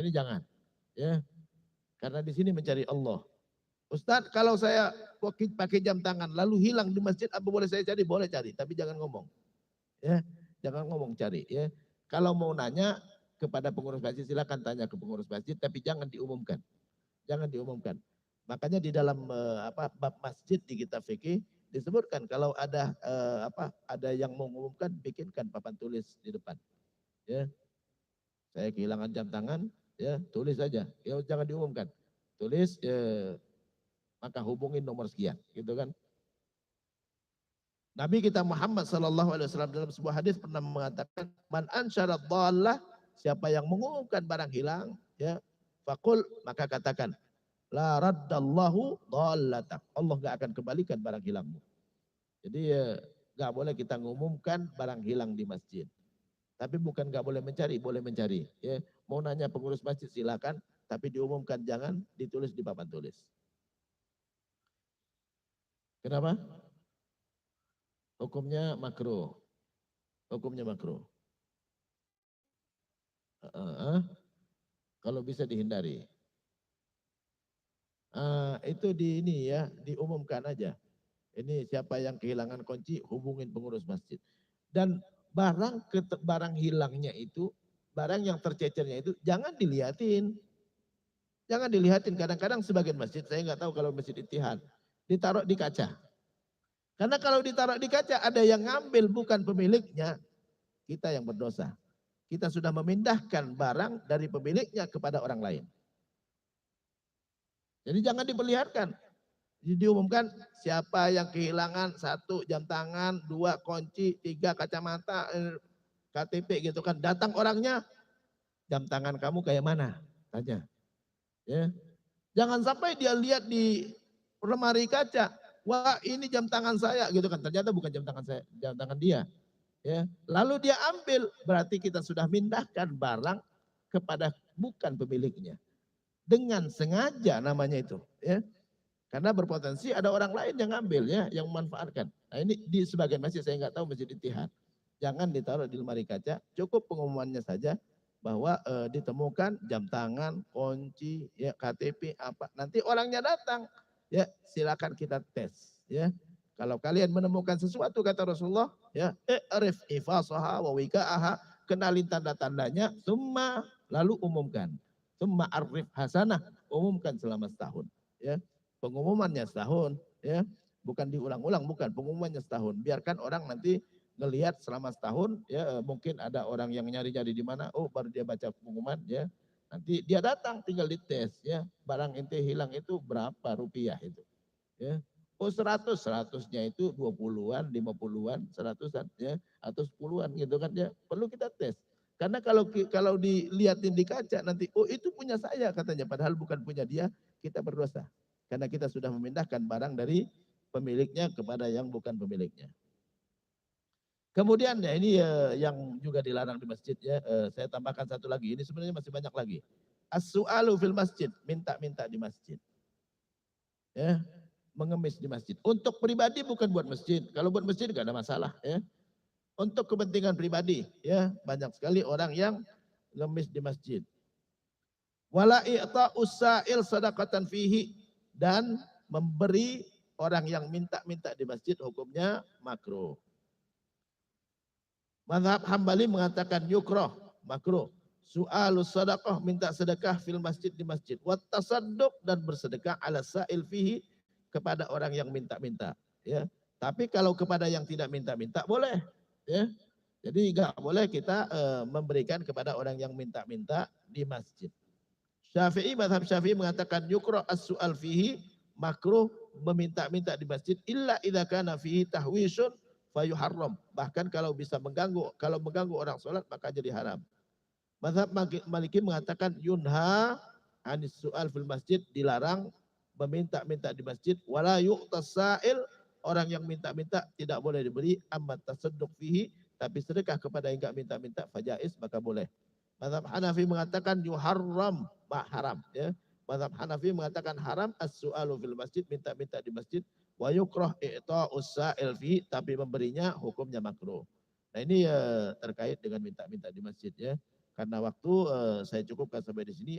Ini jangan. Ya, karena di sini mencari Allah. Ustadz, kalau saya pakai jam tangan lalu hilang di masjid, apa boleh saya cari? Boleh cari, tapi jangan ngomong. Ya, jangan ngomong, cari. Ya, kalau mau nanya kepada pengurus masjid silakan tanya ke pengurus masjid, tapi jangan diumumkan. Jangan diumumkan. Makanya di dalam bab masjid di kitab fikih disebutkan kalau ada ada yang mau mengumumkan, bikinkan papan tulis di depan. Ya, saya kehilangan jam tangan, ya tulis saja. Ya jangan diumumkan. Tulis maka hubungin nomor sekian, gitu kan. Nabi kita Muhammad SAW dalam sebuah hadis pernah mengatakan, man ansyara dhallah, siapa yang mengumumkan barang hilang, ya, fakul, maka katakan, la raddallahu dhallatak. Allah gak akan kembalikan barang hilangmu. Jadi gak boleh kita mengumumkan barang hilang di masjid. Tapi bukan gak boleh mencari, boleh mencari. Ya. Mau nanya pengurus masjid silakan, tapi diumumkan jangan ditulis di papan tulis. Kenapa? Hukumnya makruh. Hukumnya makruh. Kalau bisa dihindari. Itu ini ya, diumumkan aja. Ini siapa yang kehilangan kunci, hubungin pengurus masjid. Dan barang hilangnya itu, barang yang tercecernya itu jangan dilihatin. Jangan dilihatin. Kadang-kadang sebagian masjid, saya nggak tahu kalau masjid Ittihad, ditaruh di kaca. Karena kalau ditaruh di kaca ada yang ngambil bukan pemiliknya, kita yang berdosa. Kita sudah memindahkan barang dari pemiliknya kepada orang lain. Jadi jangan diperlihatkan. Diumumkan siapa yang kehilangan 1 jam tangan, 2 kunci, 3 kacamata, KTP gitu kan. Datang orangnya, jam tangan kamu kayak mana? Tanya. Ya. Jangan sampai dia lihat di lemari kaca, wah ini jam tangan saya gitu kan. Ternyata bukan jam tangan saya, jam tangan dia. Ya. Lalu dia ambil, berarti kita sudah mindahkan barang kepada bukan pemiliknya. Dengan sengaja namanya itu. Ya. Karena berpotensi ada orang lain yang ngambil ya, yang memanfaatkan. Nah ini di sebagian masjid, saya nggak tahu masjid Ittihad. Jangan ditaruh di lemari kaca, cukup pengumumannya saja bahwa ditemukan jam tangan, kunci, ya KTP apa. Nanti orangnya datang, ya silakan kita tes. Ya, kalau kalian menemukan sesuatu kata Rasulullah, ya i'rif ifasaha wa wika'aha, kenalin tanda-tandanya, summa lalu umumkan. Summa arif hasanah, umumkan selama setahun. Ya, pengumumannya setahun, ya, bukan diulang-ulang, bukan, pengumumannya setahun. Biarkan orang nanti ngelihat selama setahun, ya mungkin ada orang yang nyari-nyari di mana, oh baru dia baca pengumuman, ya, nanti dia datang tinggal dites, ya, barang ente hilang itu berapa rupiah itu, ya. Oh 100, 100-nya itu 20-an, 50-an, 100-an, ya, atau 10-an gitu kan, ya, perlu kita tes. Karena kalau dilihatin di kaca nanti, oh itu punya saya katanya, padahal bukan punya dia, kita berdosa. Karena kita sudah memindahkan barang dari pemiliknya kepada yang bukan pemiliknya. Kemudian ya ini yang juga dilarang di masjid ya, saya tambahkan satu lagi, ini sebenarnya masih banyak lagi. As-su'alu fil masjid, minta-minta di masjid. Ya, mengemis di masjid. Untuk pribadi bukan buat masjid, kalau buat masjid gak ada masalah ya. Untuk kepentingan pribadi ya, banyak sekali orang yang ngemis di masjid. Wala i'ta'us sa'il sadaqatan fihi, dan memberi orang yang minta-minta di masjid hukumnya makruh. Mazhab Hambali mengatakan yukroh, makruh. Su'alus sadaqah, minta sedekah fil masjid di masjid. Wat tasadduq, dan bersedekah ala sa'il fihi, kepada orang yang minta-minta. Ya. Tapi kalau kepada yang tidak minta-minta boleh. Ya. Jadi enggak boleh kita memberikan kepada orang yang minta-minta di masjid. Syafi'i, mazhab Syafi'i mengatakan yukra as-su'al fihi, makruh meminta-minta di masjid, illa idza kana fihi tahwisun fayuharram. Bahkan kalau bisa mengganggu, kalau mengganggu orang sholat maka jadi haram. Mazhab Maliki mengatakan yunha anis su'al fil masjid, dilarang meminta-minta di masjid, wala yu'tas sa'il, orang yang minta-minta tidak boleh diberi, amma tasadduq fihi, tapi sedekah kepada yang enggak minta-minta fajaiz, maka boleh. Mazhab Hanafi mengatakan yuharram, haram ya. Mazhab Hanafi mengatakan haram as-su'alu fil masjid, minta-minta di masjid, wa yukrah i'ta'us sa'il fi, tapi memberinya hukumnya makruh. Nah ini terkait dengan minta-minta di masjid ya. Karena waktu saya cukupkan sampai di sini.